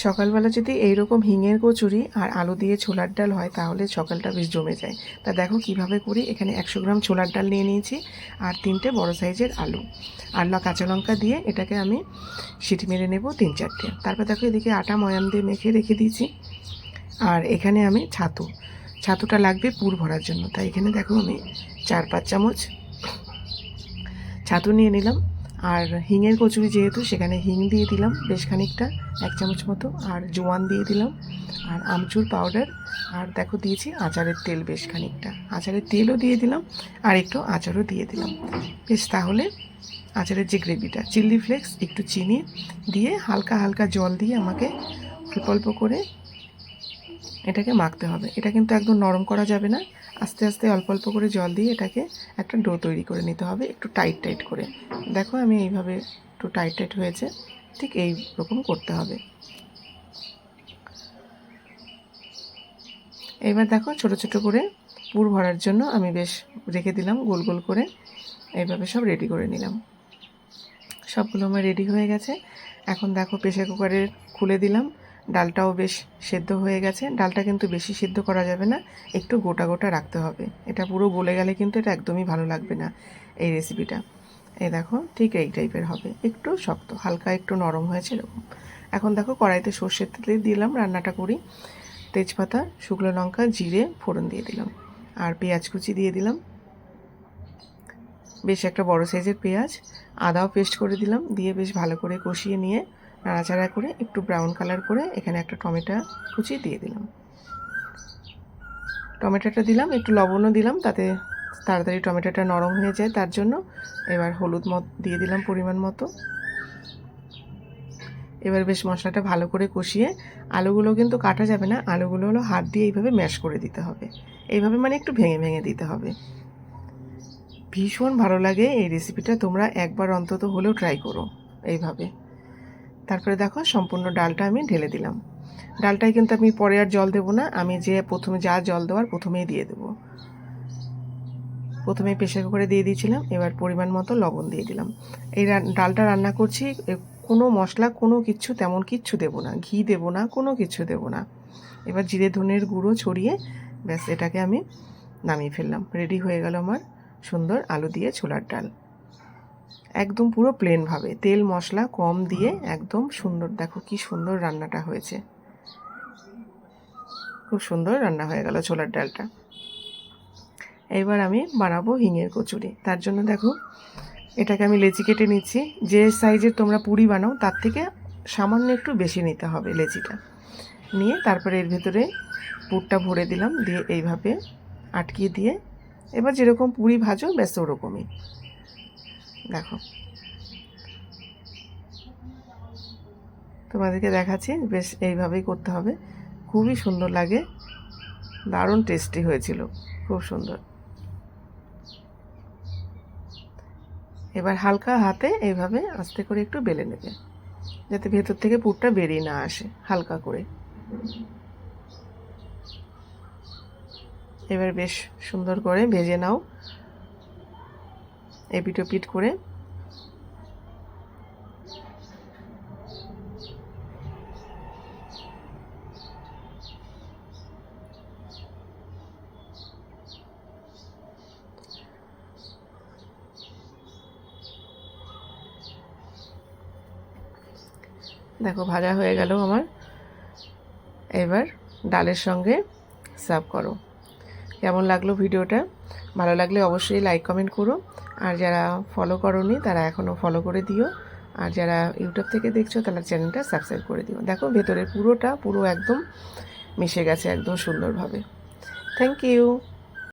সকালবেলা যদি এইরকম হিঙের কচুরি আর আলু দিয়ে ছোলার ডাল হয় তাহলে সকালটা বেশ জমে যায়। তা দেখো কিভাবে করি। এখানে 100 গ্রাম ছোলার ডাল নিয়ে নিয়েছি আর 3টে বড় সাইজের আলু আর কাঁচা লঙ্কা দিয়ে এটাকে আমি সিটি মেরে নেব 3-4টে। তারপর দেখো এদিকে আটা ময়াম দিয়ে মেখে রেখে দিয়েছি। আর এখানে আমি ছাতুটা লাগবে পুর ভরার জন্য, তাই এখানে দেখো আমি 4-5 চামচ ছাতু নিয়ে নিলাম। আর হিঙের কচুরি যেহেতু সেখানে হিং দিয়ে দিলাম বেশ খানিকটা, 1 চামচ মতো, আর জোয়ান দিয়ে দিলাম, আর আমচুর পাউডার, আর দেখো দিয়েছি আচারের তেল বেশ খানিকটা, আচারের তেলও দিয়ে দিলাম আর একটু আচারও দিয়ে দিলাম বেশ। তাহলে আচারের যে গ্রেভিটা, চিলি ফ্লেক্স, একটু চিনি দিয়ে হালকা হালকা জল দিয়ে আমাকে অল্প অল্প করে এটাকে মাখতে হবে। এটা কিন্তু একদম নরম করা যাবে না, আস্তে আস্তে অল্প অল্প করে জল দিয়ে এটাকে একটা ডো তৈরি করে নিতে হবে, একটু টাইট টাইট করে। দেখো আমি এইভাবে একটু টাইট টাইট হয়েছে, ঠিক এই রকম করতে হবে। এবার দেখো ছোট ছোট করে পুর ভরার জন্য আমি বেশ রেখে দিলাম গোল গোল করে, এইভাবে সব রেডি করে নিলাম। সবগুলো আমার রেডি হয়ে গেছে। এখন দেখো প্রেসার কুকারে খুলে দিলাম, ডালটাও বেশ সেদ্ধ হয়ে গেছে। ডালটা কিন্তু বেশি সেদ্ধ করা যাবে না, একটু গোটা গোটা রাখতে হবে। এটা পুরো গলে গেলে কিন্তু এটা একদমই ভালো লাগবে না এই রেসিপিটা। এই দেখো ঠিক এই টাইপের হবে, একটু শক্ত, হালকা একটু নরম হয়েছে এরকম। এখন দেখো কড়াইতে সর্ষের তেল দিলাম, রান্নাটা করি। তেজপাতা, শুকনো লঙ্কা, জিরে ফোড়ন দিয়ে দিলাম, আর পেঁয়াজ কুচি দিয়ে দিলাম, বেশ একটা বড় সাইজের পেঁয়াজ। আদাও পেস্ট করে দিলাম, দিয়ে বেশ ভালো করে কষিয়ে নিয়ে নাড়াচাড়া করে একটু ব্রাউন কালার করে এখানে একটা টমেটো কুচি দিয়ে দিলাম। টমেটোটা দিলাম, একটু লবণও দিলাম তাতে তাড়াতাড়ি টমেটোটা নরম হয়ে যায় তার জন্য। এবার হলুদ দিয়ে দিলাম পরিমাণ মতো। এবার বেশ মশলাটা ভালো করে কষিয়ে, আলুগুলো কিন্তু কাটা যাবে না, আলুগুলো হলো হাত দিয়ে এইভাবে ম্যাশ করে দিতে হবে, এইভাবে মানে একটু ভেঙে ভেঙে দিতে হবে। ভীষণ ভালো লাগে এই রেসিপিটা, তোমরা একবার অন্তত হলেও ট্রাই করো এইভাবে। তারপরে দেখো সম্পূর্ণ ডালটা আমি ঢেলে দিলাম। ডালটাই কিন্তু আমি পরে আর জল দেবো না, আমি যে প্রথমে যা জল দেওয়ার প্রথমেই দিয়ে দেবো। প্রথমেই প্রেসার কুকারে দিয়ে দিয়েছিলাম, এবার পরিমাণ মতো লবণ দিয়ে দিলাম। এই ডালটা রান্না করছি, কোনো মশলা কোনো কিচ্ছু তেমন কিচ্ছু দেবো না, ঘি দেবো না, কোনো কিছু দেবো না। এবার জিরে ধনের গুঁড়ো ছড়িয়ে ব্যাস এটাকে আমি নামিয়ে ফেললাম। রেডি হয়ে গেল আমার সুন্দর আলু দিয়ে ছোলার ডাল, একদম পুরো প্লেনভাবে, তেল মশলা কম দিয়ে একদম সুন্দর। দেখো কি সুন্দর রান্নাটা হয়েছে, খুব সুন্দর রান্না হয়ে গেল ছোলার ডালটা। এবার আমি বানাবো হিঙের কচুরি। তার জন্য দেখো এটাকে আমি লেচি কেটে নিচ্ছি। যে সাইজের তোমরা পুরি বানাও তার থেকে সামান্য একটু বেশি নিতে হবে লেচিটা, নিয়ে তারপরে এর ভেতরে পুরটা ভরে দিলাম, দিয়ে এইভাবে আটকিয়ে দিয়ে এবার যেরকম পুরি ভাজো ব্যাস ওরকমই। দেখো তোমাদেরকে দেখাচ্ছি, বেশ এইভাবেই করতে হবে, খুবই সুন্দর লাগে, দারুণ টেস্টি হয়েছিল, খুব সুন্দর। এবার হালকা হাতে এইভাবে আস্তে করে একটু বেলে নেবে, যাতে ভেতর থেকে পুরটা বেরিয়ে না আসে, হালকা করে। এবার বেশ সুন্দর করে ভেজে নাও এপিট ওপিট করে। দেখো ভাজা হয়ে গেল আমার। এবার ডালের সঙ্গে সার্ভ করো। কেমন লাগলো ভিডিওটা? ভালো লাগলে অবশ্যই লাইক কমেন্ট করো, আর যারা ফলো করোনি তারা এখনও ফলো করে দিও, আর যারা ইউটিউব থেকে দেখছো তারা চ্যানেলটা সাবস্ক্রাইব করে দিও। দেখো ভেতরের পুরো একদম মিশে গেছে একদম সুন্দরভাবে। Thank you.